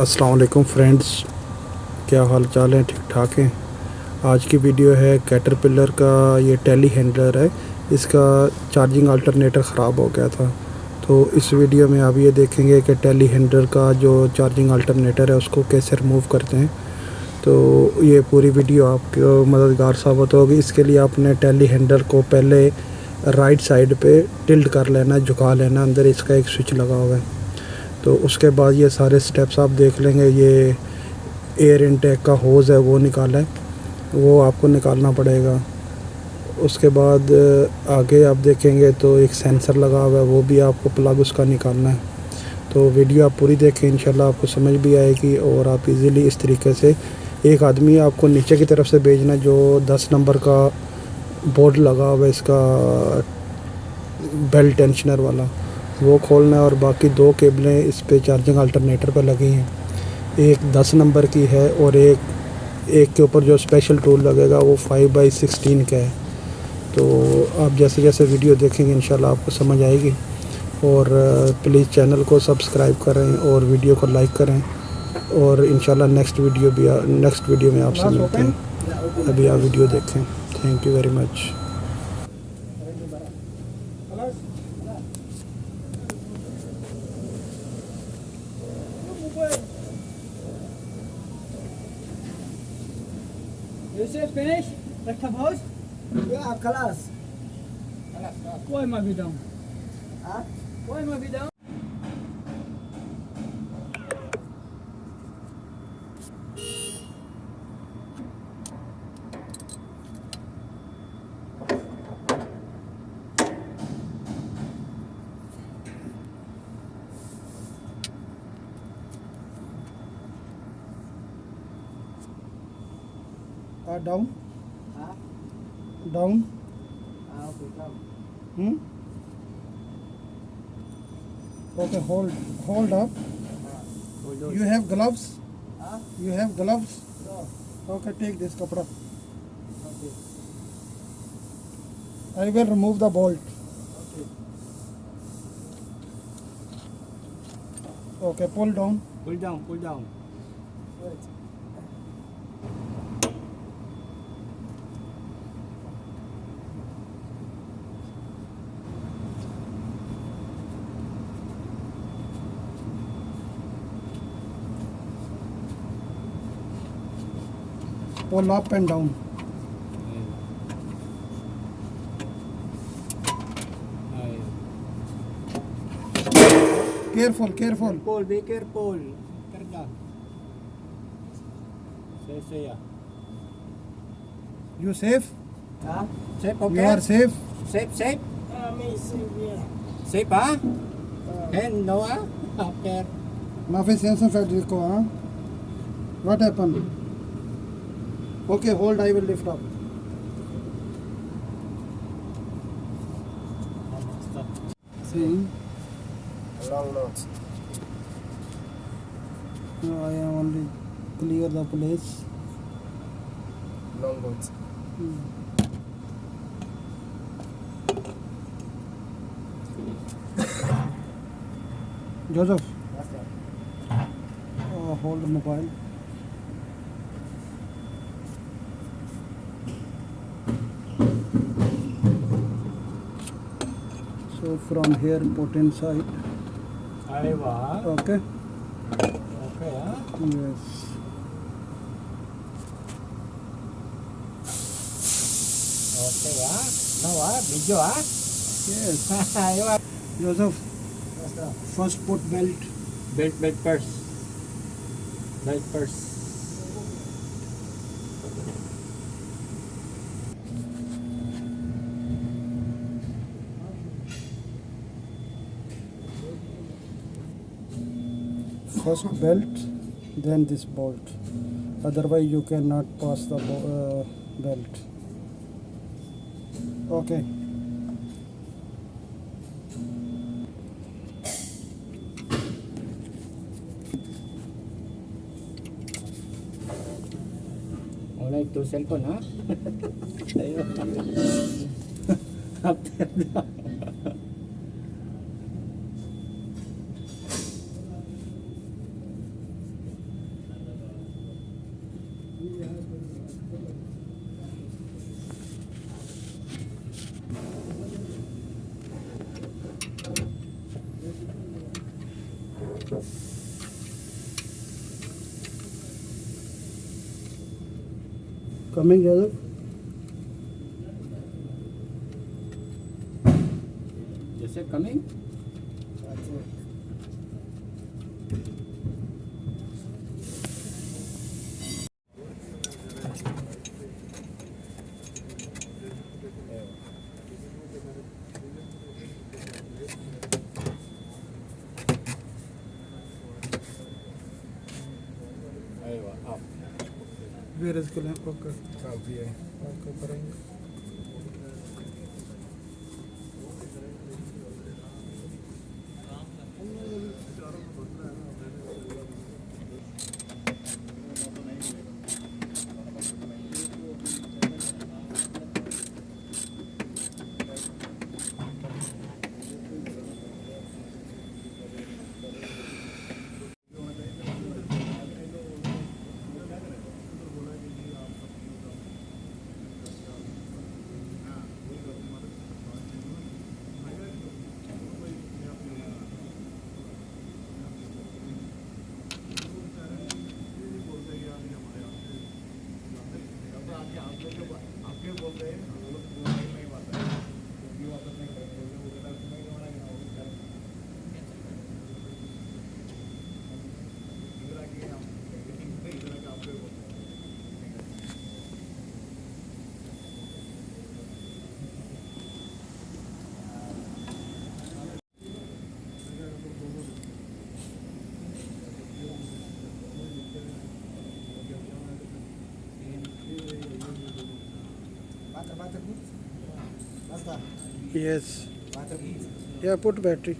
अस्सलाम वालेकुम फ्रेंड्स, क्या हाल चाल है? ठीक ठाक हैं। आज की वीडियो है कैटरपिलर का। ये टेली हैंडलर है, इसका चार्जिंग अल्टरनेटर ख़राब हो गया था। तो इस वीडियो में आप ये देखेंगे कि टेली हैंडलर का जो चार्जिंग अल्टरनेटर है उसको कैसे रिमूव करते हैं। तो ये पूरी वीडियो आपको मददगार साबित होगी। इसके लिए आपने टेली हैंडलर को पहले राइट साइड पे टिल्ट कर लेना, झुका लेना। अंदर इसका एक स्विच लगा हुआ है। तो उसके बाद ये सारे स्टेप्स आप देख लेंगे। ये एयर इनटेक का होज़ है वो निकाला है, वो आपको निकालना पड़ेगा। उसके बाद आगे आप देखेंगे तो एक सेंसर लगा हुआ है, वो भी आपको प्लग उसका निकालना है। तो वीडियो आप पूरी देखें, इंशाल्लाह आपको समझ भी आएगी और आप इजीली इस तरीके से। एक आदमी आपको नीचे की तरफ से भेजना जो 10 नंबर का बोर्ड लगा हुआ है इसका बेल्ट टेंशनर वाला, वो खोलना है। और बाकी 2 केबलें इस पे चार्जिंग अल्टरनेटर पर लगी हैं। एक 10 नंबर की है और एक के ऊपर जो स्पेशल टूल लगेगा वो 5/16 का है। तो आप जैसे जैसे वीडियो देखेंगे इंशाल्लाह आपको समझ आएगी। और प्लीज़ चैनल को सब्सक्राइब करें और वीडियो को लाइक करें। और इंशाल्लाह नेक्स्ट वीडियो में आपसे मिलते हैं। अभी आप वीडियो देखें। Thank you very much. You say finish? Like a house? Yeah, class. Why am I be down? Huh? Why am I be down? Down, Huh? down. Okay, Hmm? come. Okay, hold up. Hold on. You have gloves? Huh? You have gloves? No. Okay, take this kapda. Okay. I will remove the bolt. Okay. Okay, pull down. Pull down, pull down. Wait. Pull up and down. Careful, careful. Careful, be careful. Karga. Say, yeah. You safe? Huh? Safe, You okay? are safe? Safe, safe? Me see yeah. Safe, huh? And no, huh? Okay. Nafi Senson Federico, huh? What happened? Okay, hold, I will lift up. See? Long notes. No, I am only clear the place. Long notes. Joseph, What's that? hold the mobile. So from here put inside. Aywa. Okay? Okay, huh? Yes. Okay, huh? No, huh? Video, huh? Yes. Aywa. Joseph, What's that? first put belt. Belt first. Belt first. First belt, then this bolt. Otherwise you cannot pass the belt. Okay. Only 2 cellphone, huh? After that. Coming, Joseph. जैसे coming अयवा आप Where is Glenn? Okay. काफी है Okay, करेंगे. Basta. Yes. Basta. Yeah, put battery.